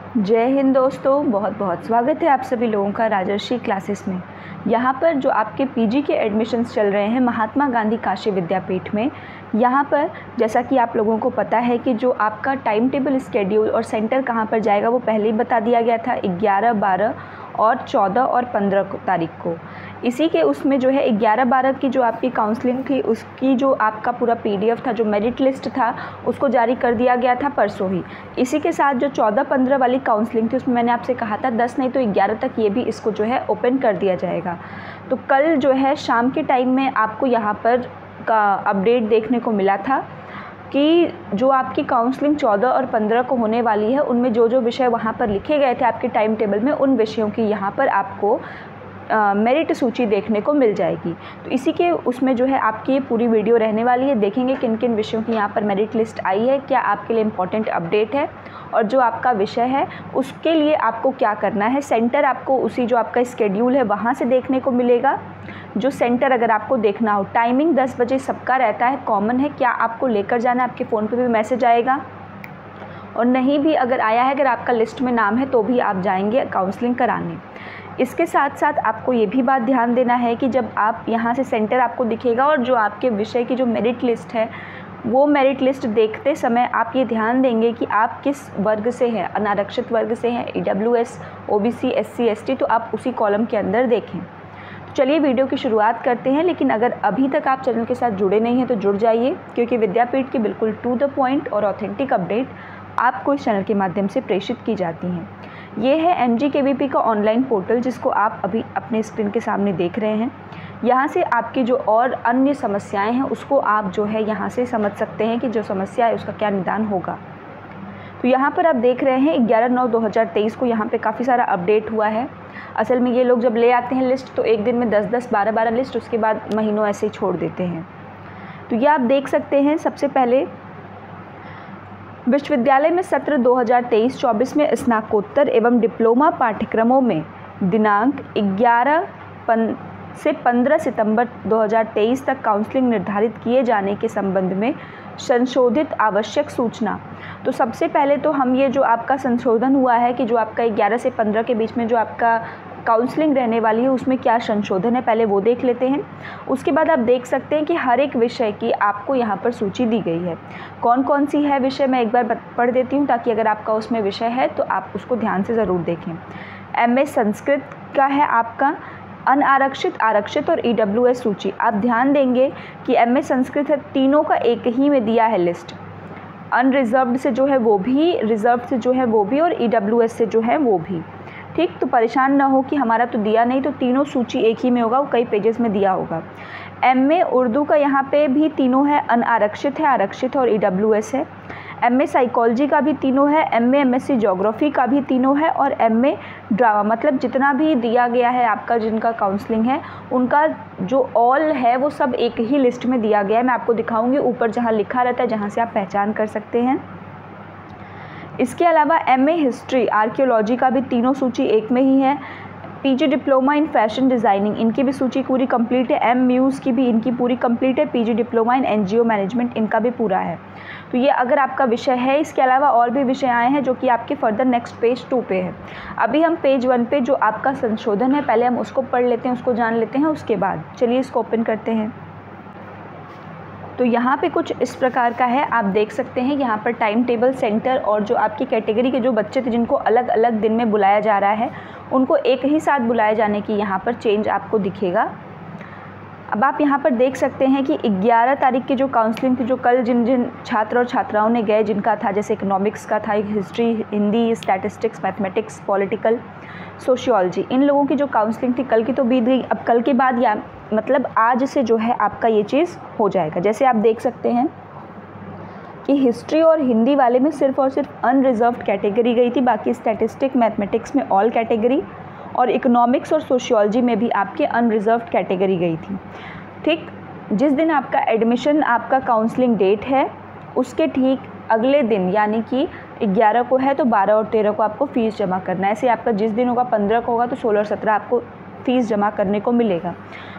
जय हिंद दोस्तों, बहुत बहुत स्वागत है आप सभी लोगों का राजर्षि क्लासेस में। यहाँ पर जो आपके पीजी के एडमिशन्स चल रहे हैं महात्मा गांधी काशी विद्यापीठ में, यहाँ पर जैसा कि आप लोगों को पता है कि जो आपका टाइम टेबल स्केड्यूल और सेंटर कहाँ पर जाएगा वो पहले ही बता दिया गया था 11, 12 और 14 और 15 तारीख को। इसी के उसमें जो है 11, 12 की जो आपकी काउंसलिंग थी उसकी जो आपका पूरा पीडीएफ था, जो मेरिट लिस्ट था, उसको जारी कर दिया गया था परसों ही। इसी के साथ जो 14, 15 वाली काउंसलिंग थी उसमें मैंने आपसे कहा था 10 नहीं तो 11 तक ये भी इसको जो है ओपन कर दिया जाएगा। तो कल जो है शाम के टाइम में आपको यहाँ पर का अपडेट देखने को मिला था कि जो आपकी काउंसलिंग 14 और 15 को होने वाली है उनमें जो जो विषय वहाँ पर लिखे गए थे आपके टाइम टेबल में, उन विषयों की यहाँ पर आपको मेरिट सूची देखने को मिल जाएगी। तो इसी के उसमें जो है आपकी ये पूरी वीडियो रहने वाली है। देखेंगे किन किन विषयों की यहाँ पर मेरिट लिस्ट आई है, क्या आपके लिए इम्पॉर्टेंट अपडेट है और जो आपका विषय है उसके लिए आपको क्या करना है। सेंटर आपको उसी जो आपका स्केड्यूल है वहाँ से देखने को मिलेगा। जो सेंटर अगर आपको देखना हो, टाइमिंग 10 बजे सबका रहता है, कॉमन है। क्या आपको लेकर जाना है, आपके फ़ोन पे भी मैसेज आएगा, और नहीं भी अगर आया है, अगर आपका लिस्ट में नाम है तो भी आप जाएंगे काउंसलिंग कराने। इसके साथ साथ आपको ये भी बात ध्यान देना है कि जब आप यहाँ से सेंटर आपको दिखेगा और जो आपके विषय की जो मेरिट लिस्ट है वो मेरिट लिस्ट देखते समय आप ये ध्यान देंगे कि आप किस वर्ग से हैं, अनारक्षित वर्ग से हैं, EWS, OBC, SC, ST, तो आप उसी कॉलम के अंदर देखें। चलिए वीडियो की शुरुआत करते हैं। लेकिन अगर अभी तक आप चैनल के साथ जुड़े नहीं हैं तो जुड़ जाइए, क्योंकि विद्यापीठ की बिल्कुल टू द पॉइंट और ऑथेंटिक अपडेट आपको इस चैनल के माध्यम से प्रेषित की जाती हैं। ये है MGKVP का ऑनलाइन पोर्टल जिसको आप अभी अपने स्क्रीन के सामने देख रहे हैं। यहाँ से आपकी जो और अन्य समस्याएं हैं उसको आप जो है यहाँ से समझ सकते हैं कि जो समस्या है उसका क्या निदान होगा। तो यहाँ पर आप देख रहे हैं 11/9/2023 को यहाँ पे काफ़ी सारा अपडेट हुआ है। असल में ये लोग जब ले आते हैं लिस्ट तो एक दिन में 10-10, 12-12 लिस्ट, उसके बाद महीनों ऐसे ही छोड़ देते हैं। तो ये आप देख सकते हैं। सबसे पहले विश्वविद्यालय में सत्र 2023-24 में स्नातकोत्तर एवं डिप्लोमा पाठ्यक्रमों में दिनांक 11 से 15 सितंबर 2023 तक काउंसलिंग निर्धारित किए जाने के संबंध में संशोधित आवश्यक सूचना। तो सबसे पहले तो हम ये जो आपका संशोधन हुआ है कि जो आपका 11 से 15 के बीच में जो आपका काउंसलिंग रहने वाली है उसमें क्या संशोधन है पहले वो देख लेते हैं। उसके बाद आप देख सकते हैं कि हर एक विषय की आपको यहाँ पर सूची दी गई है। कौन कौन सी है विषय मैं एक बार पढ़ देती हूँ ताकि अगर आपका उसमें विषय है तो आप उसको ध्यान से ज़रूर देखें। MA संस्कृत का है आपका अनारक्षित, आरक्षित और EWS सूची। आप ध्यान देंगे कि MA संस्कृत है, तीनों का एक ही में दिया है लिस्ट। अनरिजर्व्ड से जो है वो भी, रिजर्व से जो है वो भी, और EWS से जो है वो भी। ठीक, तो परेशान ना हो कि हमारा तो दिया नहीं, तो तीनों सूची एक ही में होगा, वो कई पेजेस में दिया होगा। MA उर्दू का यहाँ पे भी तीनों है, अनारक्षित है, आरक्षित है और EWS है। MA साइकोलॉजी का भी तीनों है, MA MSc ज्योग्राफी का भी तीनों है, और MA ड्रामा, मतलब जितना भी दिया गया है आपका जिनका काउंसलिंग है उनका जो ऑल है वो सब एक ही लिस्ट में दिया गया है। मैं आपको दिखाऊंगी ऊपर जहाँ लिखा रहता है, जहाँ से आप पहचान कर सकते हैं। इसके अलावा MA हिस्ट्री, आर्कियोलॉजी का भी तीनों सूची एक में ही है। PG diploma in fashion designing, इनकी भी सूची पूरी कंप्लीट है। MUs की भी इनकी पूरी कंप्लीट है। PG diploma in NGO management, इनका भी पूरा है। तो ये अगर आपका विषय है। इसके अलावा और भी विषय आए हैं जो कि आपके फर्दर नेक्स्ट पेज 2 पे है। अभी हम पेज 1 पे जो आपका संशोधन है पहले हम उसको पढ़ लेते हैं, उसको जान लेते हैं। उसके बाद चलिए इसको ओपन करते हैं। तो यहाँ पे कुछ इस प्रकार का है, आप देख सकते हैं। यहाँ पर टाइम टेबल, सेंटर और जो आपकी कैटेगरी के जो बच्चे थे जिनको अलग अलग दिन में बुलाया जा रहा है उनको एक ही साथ बुलाए जाने की यहाँ पर चेंज आपको दिखेगा। अब आप यहाँ पर देख सकते हैं कि 11 तारीख की जो काउंसलिंग थी, जो कल जिन जिन छात्र और छात्राओं ने गए, जिनका था जैसे इकोनॉमिक्स का था, history, Hindi, statistics, mathematics, political, sociology, इन लोगों की जो काउंसलिंग थी कल की तो बीत गई। अब कल के बाद या मतलब आज से जो है आपका ये चीज़ हो जाएगा। जैसे आप देख सकते हैं कि हिस्ट्री और हिंदी वाले में सिर्फ और सिर्फ अनरिजर्व्ड कैटेगरी गई थी, बाकी स्टैटिस्टिक, मैथमेटिक्स में ऑल कैटेगरी, और इकोनॉमिक्स और सोशियोलॉजी में भी आपके अनरिजर्व्ड कैटेगरी गई थी। ठीक, जिस दिन आपका एडमिशन, आपका काउंसलिंग डेट है उसके ठीक अगले दिन यानी कि 11 को है तो 12 और 13 को आपको फ़ीस जमा करना है। ऐसे आपका जिस दिन होगा 15 को होगा तो 16 और 17 आपको फ़ीस जमा करने को मिलेगा।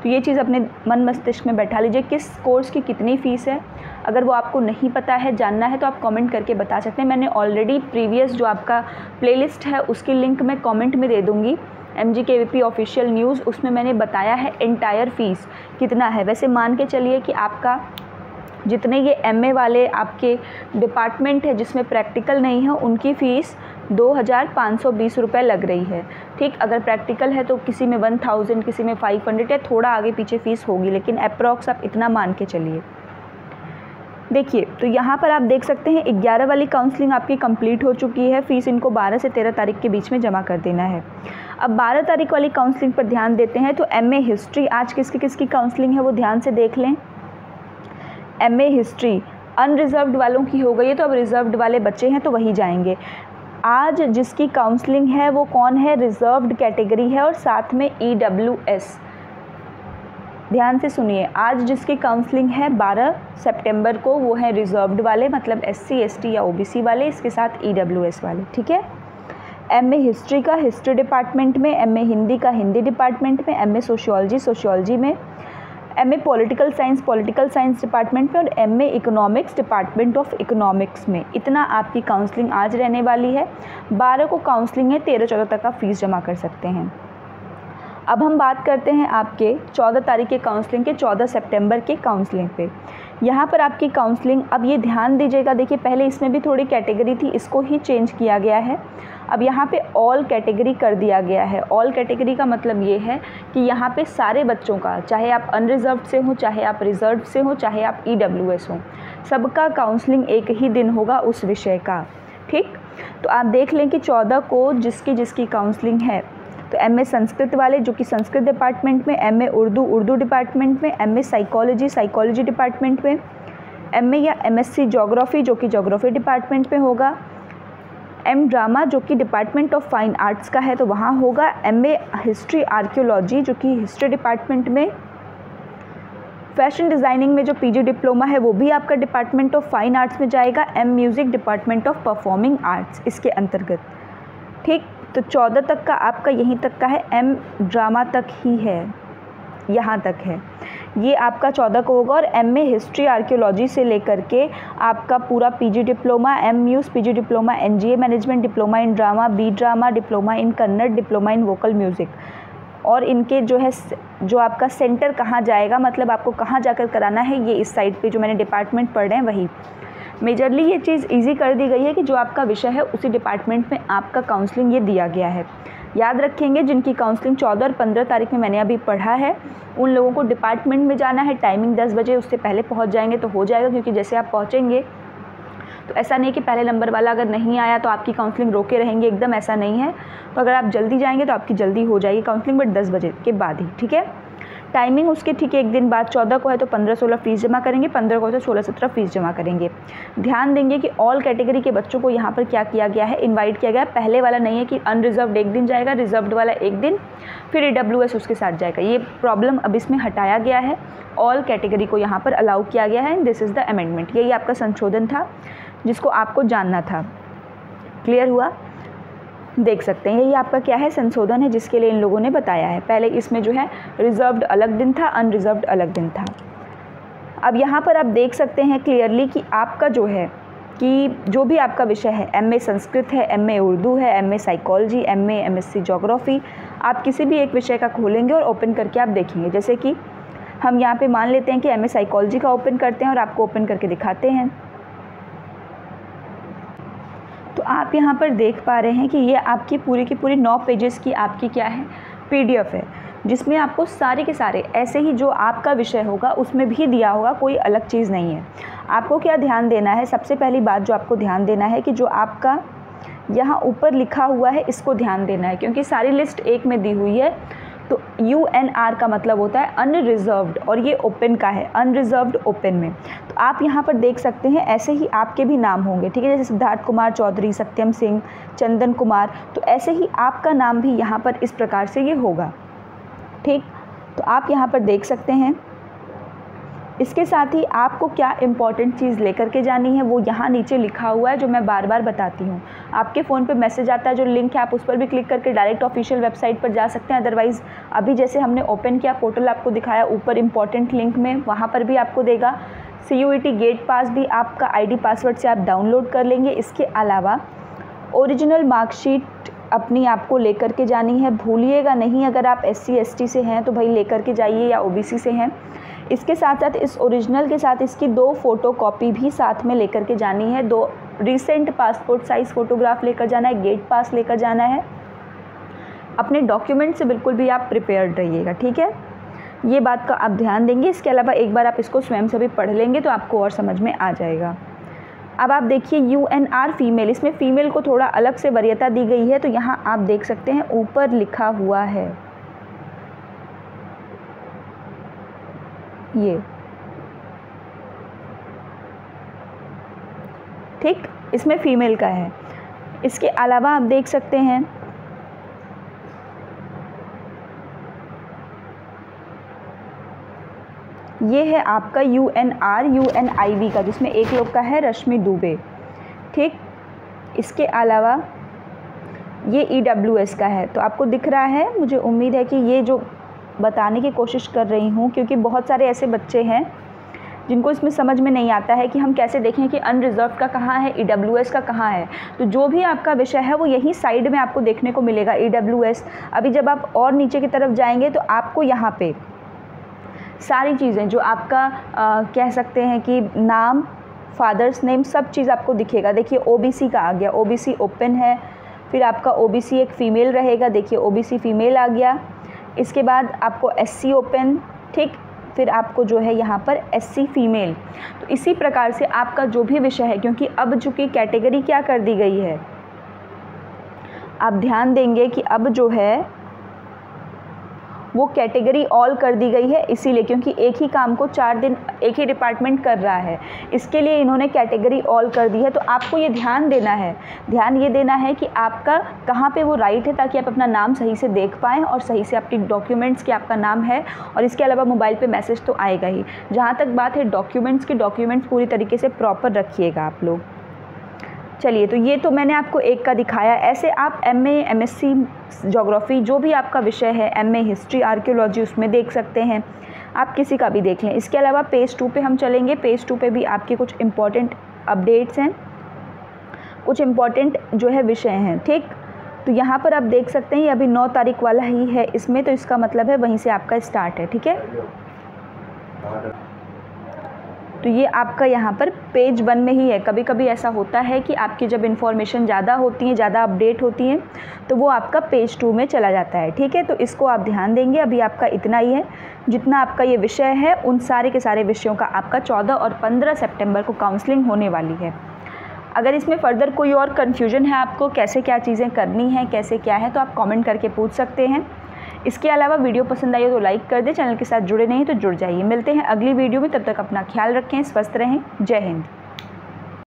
तो ये चीज़ अपने मन मस्तिष्क में बैठा लीजिए, किस कोर्स की कितनी फ़ीस है। अगर वो आपको नहीं पता है, जानना है, तो आप कमेंट करके बता सकते हैं। मैंने ऑलरेडी प्रीवियस जो आपका प्लेलिस्ट है उसकी लिंक मैं कमेंट में दे दूँगी, MGKVP ऑफिशियल न्यूज़, उसमें मैंने बताया है एंटायर फ़ीस कितना है। वैसे मान के चलिए कि आपका जितने ये MA वाले आपके डिपार्टमेंट है जिसमें प्रैक्टिकल नहीं है, उनकी फ़ीस 2520 रुपये लग रही है। ठीक, अगर प्रैक्टिकल है तो किसी में 1000, किसी में 500 या थोड़ा आगे पीछे फ़ीस होगी, लेकिन अप्रॉक्स आप इतना मान के चलिए। देखिए, तो यहाँ पर आप देख सकते हैं 11 वाली काउंसलिंग आपकी कंप्लीट हो चुकी है। फ़ीस इनको 12 से 13 तारीख के बीच में जमा कर देना है। अब 12 तारीख वाली काउंसलिंग पर ध्यान देते हैं। तो MA हिस्ट्री आज किसकी काउंसलिंग है वो ध्यान से देख लें। MA हिस्ट्री अनरिजर्व्ड वालों की हो गई है, तो अब रिजर्व्ड वाले बच्चे हैं तो वही जाएंगे। आज जिसकी काउंसलिंग है वो कौन है, रिजर्व्ड कैटेगरी है और साथ में EWS। ध्यान से सुनिए, आज जिसकी काउंसलिंग है 12 सितंबर को वो है रिजर्व्ड वाले, मतलब SC ST या OBC वाले, इसके साथ EWS वाले। ठीक है। MA हिस्ट्री का हिस्ट्री डिपार्टमेंट में, MA हिंदी का हिंदी डिपार्टमेंट में, MA सोशियोलॉजी में, MA पॉलिटिकल साइंस डिपार्टमेंट में और MA economics department of economics में। इतना आपकी काउंसलिंग आज रहने वाली है। 12 को काउंसलिंग है, 13-14 तक आप फ़ीस जमा कर सकते हैं। अब हम बात करते हैं आपके 14 तारीख के काउंसलिंग के, 14 सितंबर के काउंसलिंग पे। यहाँ पर आपकी काउंसलिंग, अब ये ध्यान दीजिएगा, देखिए पहले इसमें भी थोड़ी कैटेगरी थी, इसको ही चेंज किया गया है। अब यहाँ पे ऑल कैटेगरी कर दिया गया है। ऑल कैटेगरी का मतलब ये है कि यहाँ पे सारे बच्चों का, चाहे आप अनरिजर्व्ड से हो, चाहे आप रिजर्व से हो, चाहे आप EWS हो, सबका काउंसलिंग एक ही दिन होगा उस विषय का। ठीक, तो आप देख लें कि 14 को जिसकी काउंसलिंग है, तो MA संस्कृत वाले जो कि संस्कृत डिपार्टमेंट में, MA उर्दू डिपार्टमेंट में, MA साइकोलॉजी डिपार्टमेंट में, MA या MSc ज्योग्राफी जो कि ज्योग्राफी डिपार्टमेंट में होगा, M ड्रामा जो कि डिपार्टमेंट ऑफ फाइन आर्ट्स का है तो वहाँ होगा, MA हिस्ट्री आर्कियोलॉजी जो कि हिस्ट्री डिपार्टमेंट में, फैशन डिज़ाइनिंग में जो PG डिप्लोमा है वो भी आपका डिपार्टमेंट ऑफ फाइन आर्ट्स में जाएगा, M music department of performing arts इसके अंतर्गत। ठीक, तो 14 तक का आपका यहीं तक का है, M ड्रामा तक ही है, यहाँ तक है, ये आपका 14 को होगा। और MA हिस्ट्री आर्कियोलॉजी से लेकर के आपका पूरा PG diploma, M muse PG diploma, NGA management, diploma in drama, B drama, diploma in Kannada, diploma in vocal music, और इनके जो है जो आपका सेंटर कहाँ जाएगा, मतलब आपको कहाँ जाकर कराना है, ये इस साइड पे जो मैंने डिपार्टमेंट पढ़ रहे हैं वही। मेजरली ये चीज़ इजी कर दी गई है कि जो आपका विषय है उसी डिपार्टमेंट में आपका काउंसलिंग ये दिया गया है। याद रखेंगे, जिनकी काउंसलिंग 14 और 15 तारीख में मैंने अभी पढ़ा है, उन लोगों को डिपार्टमेंट में जाना है। टाइमिंग 10 बजे, उससे पहले पहुंच जाएंगे तो हो जाएगा, क्योंकि जैसे आप पहुंचेंगे तो ऐसा नहीं कि पहले नंबर वाला अगर नहीं आया तो आपकी काउंसलिंग रोके रहेंगे, एकदम ऐसा नहीं है। तो अगर आप जल्दी जाएंगे तो आपकी जल्दी हो जाएगी काउंसलिंग, बट 10 बजे के बाद ही। ठीक है, टाइमिंग उसके ठीक है एक दिन बाद, 14 को है तो 15-16 फ़ीस जमा करेंगे, 15 को है तो 16-17 फ़ीस जमा करेंगे। ध्यान देंगे कि ऑल कैटेगरी के बच्चों को यहाँ पर क्या किया गया है, इनवाइट किया गया है। पहले वाला नहीं है कि अनरिजर्व्ड एक दिन जाएगा, रिजर्व्ड वाला एक दिन, फिर EWS उसके साथ जाएगा। ये प्रॉब्लम अब इसमें हटाया गया है, ऑल कैटेगरी को यहाँ पर अलाउ किया गया है। दिस इज़ द अमेंडमेंट, यही आपका संशोधन था जिसको आपको जानना था। क्लियर हुआ? देख सकते हैं यही आपका क्या है, संशोधन है जिसके लिए इन लोगों ने बताया है। पहले इसमें जो है रिजर्व्ड अलग दिन था, अनरिजर्व्ड अलग दिन था। अब यहाँ पर आप देख सकते हैं क्लियरली कि आपका जो है कि जो भी आपका विषय है, MA संस्कृत है, MA उर्दू है, MA psychology, MA MSc geography, आप किसी भी एक विषय का खोलेंगे और ओपन करके आप देखेंगे। जैसे कि हम यहाँ पे मान लेते हैं कि MA साइकोलॉजी का ओपन करते हैं और आपको ओपन करके दिखाते हैं, तो आप यहाँ पर देख पा रहे हैं कि ये आपकी पूरी की पूरी 9 पेजेस की आपकी क्या है, PDF है, जिसमें आपको सारे के सारे ऐसे ही जो आपका विषय होगा उसमें भी दिया होगा, कोई अलग चीज़ नहीं है। आपको क्या ध्यान देना है, सबसे पहली बात जो आपको ध्यान देना है कि जो आपका यहाँ ऊपर लिखा हुआ है इसको ध्यान देना है, क्योंकि सारी लिस्ट एक में दी हुई है। तो UNR का मतलब होता है अनरिजर्व्ड, और ये ओपन का है, अनरिजर्व्ड ओपन में। तो आप यहाँ पर देख सकते हैं ऐसे ही आपके भी नाम होंगे, ठीक है, जैसे सिद्धार्थ कुमार चौधरी, सत्यम सिंह, चंदन कुमार, तो ऐसे ही आपका नाम भी यहाँ पर इस प्रकार से ये होगा। ठीक, तो आप यहाँ पर देख सकते हैं इसके साथ ही आपको क्या इम्पॉर्टेंट चीज़ लेकर के जानी है वो यहाँ नीचे लिखा हुआ है, जो मैं बार बार बताती हूँ। आपके फ़ोन पे मैसेज आता है, जो लिंक है आप उस पर भी क्लिक करके डायरेक्ट ऑफिशियल वेबसाइट पर जा सकते हैं। अदरवाइज़ अभी जैसे हमने ओपन किया पोर्टल आपको दिखाया ऊपर इम्पॉर्टेंट लिंक में, वहाँ पर भी आपको देगा। CUET गेट पास भी आपका ID पासवर्ड से आप डाउनलोड कर लेंगे। इसके अलावा ओरिजिनल मार्कशीट अपनी आपको लेकर के जानी है, भूलिएगा नहीं। अगर आप SC ST से हैं तो भाई लेकर के जाइए, या OBC से हैं। इसके साथ साथ इस ओरिजिनल के साथ इसकी 2 फ़ोटोकॉपी भी साथ में लेकर के जानी है। 2 रिसेंट पासपोर्ट साइज़ फ़ोटोग्राफ लेकर जाना है, गेट पास लेकर जाना है। अपने डॉक्यूमेंट से बिल्कुल भी आप प्रिपेयर्ड रहिएगा, ठीक है। ये बात का आप ध्यान देंगे। इसके अलावा एक बार आप इसको स्वयं से भी पढ़ लेंगे तो आपको और समझ में आ जाएगा। अब आप देखिए UNR फीमेल, इसमें फ़ीमेल को थोड़ा अलग से वरीयता दी गई है। तो यहाँ आप देख सकते हैं ऊपर लिखा हुआ है ये, ठीक, इसमें फ़ीमेल का है। इसके अलावा आप देख सकते हैं ये है आपका UNR UNIV का, जिसमें एक लोग का है रश्मि दुबे, ठीक। इसके अलावा ये EWS का है। तो आपको दिख रहा है, मुझे उम्मीद है कि ये जो बताने की कोशिश कर रही हूँ, क्योंकि बहुत सारे ऐसे बच्चे हैं जिनको इसमें समझ में नहीं आता है कि हम कैसे देखें कि अनरिजर्व का कहाँ है, EWS का कहाँ है। तो जो भी आपका विषय है वो यही साइड में आपको देखने को मिलेगा, EWS। अभी जब आप और नीचे की तरफ जाएंगे तो आपको यहाँ पे सारी चीज़ें जो आपका कह सकते हैं कि नाम, फादर्स नेम, सब चीज़ आपको दिखेगा। देखिए OBC का आ गया, OBC ओपन है। फिर आपका OBC एक फ़ीमेल रहेगा, देखिए OBC फ़ीमेल आ गया। इसके बाद आपको SC ओपन, ठीक। फिर आपको जो है यहाँ पर SC फीमेल। तो इसी प्रकार से आपका जो भी विषय है, क्योंकि अब चूँकि कैटेगरी क्या कर दी गई है, आप ध्यान देंगे कि अब जो है वो कैटेगरी ऑल कर दी गई है, इसीलिए क्योंकि एक ही काम को 4 दिन एक ही डिपार्टमेंट कर रहा है, इसके लिए इन्होंने कैटेगरी ऑल कर दी है। तो आपको ये ध्यान ये देना है कि आपका कहाँ पे वो राइट है, ताकि आप अपना नाम सही से देख पाएँ और सही से अपनी डॉक्यूमेंट्स के आपका नाम है। और इसके अलावा मोबाइल पे मैसेज तो आएगा ही। जहाँ तक बात है डॉक्यूमेंट्स की, डॉक्यूमेंट्स पूरी तरीके से प्रॉपर रखिएगा आप लोग। चलिए, तो ये तो मैंने आपको एक का दिखाया। ऐसे आप MA MSc ज्योग्राफी जो भी आपका विषय है, MA हिस्ट्री आर्कियोलॉजी, उसमें देख सकते हैं। आप किसी का भी देख लें। इसके अलावा पेज 2 पे हम चलेंगे। पेज 2 पे भी आपके कुछ इम्पॉर्टेंट अपडेट्स हैं, कुछ इम्पॉर्टेंट जो है विषय हैं, ठीक। तो यहाँ पर आप देख सकते हैं ये अभी 9 तारीख वाला ही है इसमें, तो इसका मतलब है वहीं से आपका स्टार्ट है, ठीक है। तो ये आपका यहाँ पर पेज 1 में ही है। कभी कभी ऐसा होता है कि आपकी जब इन्फॉर्मेशन ज़्यादा होती है, ज़्यादा अपडेट होती है, तो वो आपका पेज 2 में चला जाता है, ठीक है। तो इसको आप ध्यान देंगे। अभी आपका इतना ही है, जितना आपका ये विषय है उन सारे के सारे विषयों का आपका 14 और 15 सितंबर को काउंसलिंग होने वाली है। अगर इसमें फ़र्दर कोई और कन्फ्यूजन है आपको, कैसे क्या चीज़ें करनी हैं, कैसे क्या है, तो आप कमेंट करके पूछ सकते हैं। इसके अलावा वीडियो पसंद आई हो तो लाइक कर दें, चैनल के साथ जुड़े नहीं तो जुड़ जाइए। मिलते हैं अगली वीडियो में, तब तक अपना ख्याल रखें, स्वस्थ रहें। जय हिंद।